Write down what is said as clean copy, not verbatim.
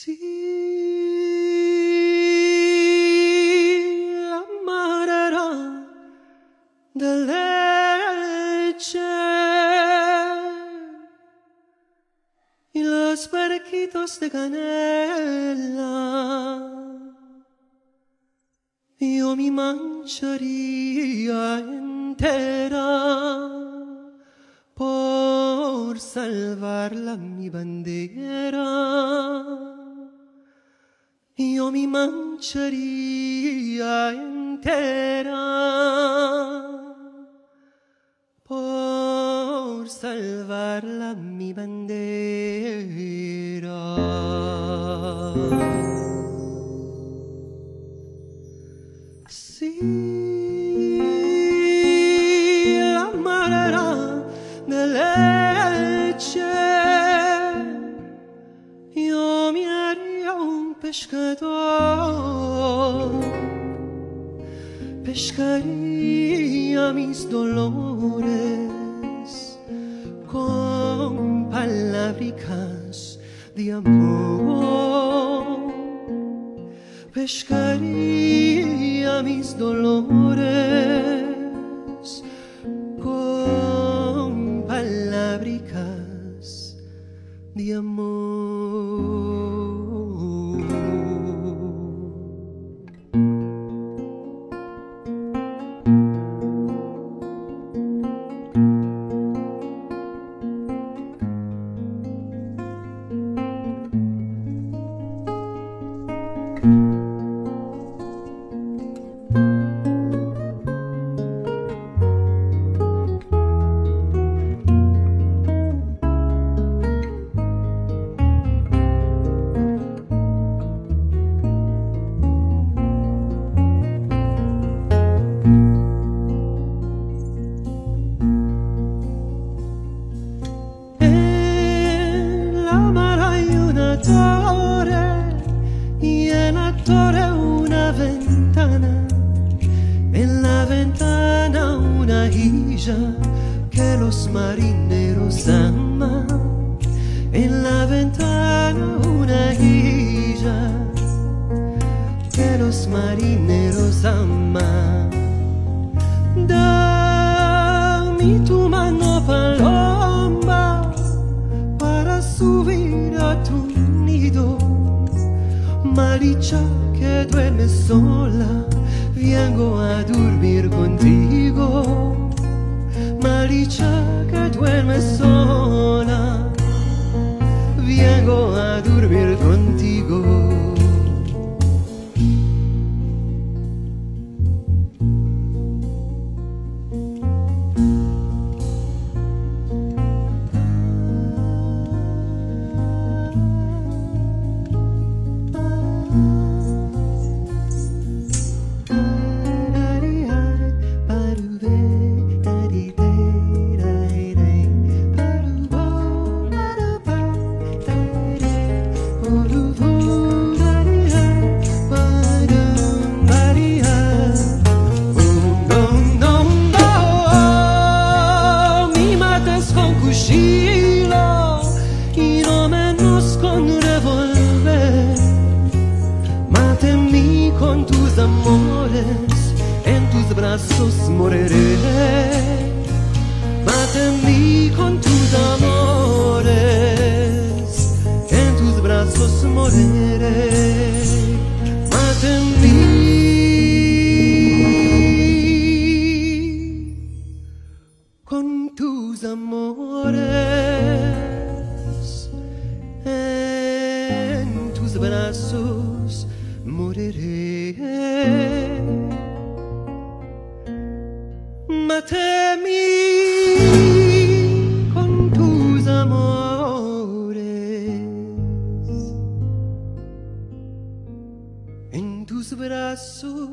Si amarera de leche y los barquitos de canela, yo me mancharía entera por salvarla mi bandera. Yo me mancharía entera por salvarla mi bandera. Si la amarera de leche, yo me haría un pescador, pescaría mis dolores con palabricas de amor, pescaría mis dolores con palabricas de amor. Y en la torre una ventana, en la ventana una hija que los marineros aman, en la ventana una hija que los marineros aman. Dame tu mano, paloma, para subir a tu nido. Maricha que duerme sola, vengo a dormir contigo. Maricha que duerme sola, vengo a dormir contigo. Y no menos con revólver, máteme con tus amores, en tus brazos moriré. Máteme con tus amores, en tus brazos moriré. Máteme con tus amores, en tus brazos moriré. Mátame con tus amores, en tus brazos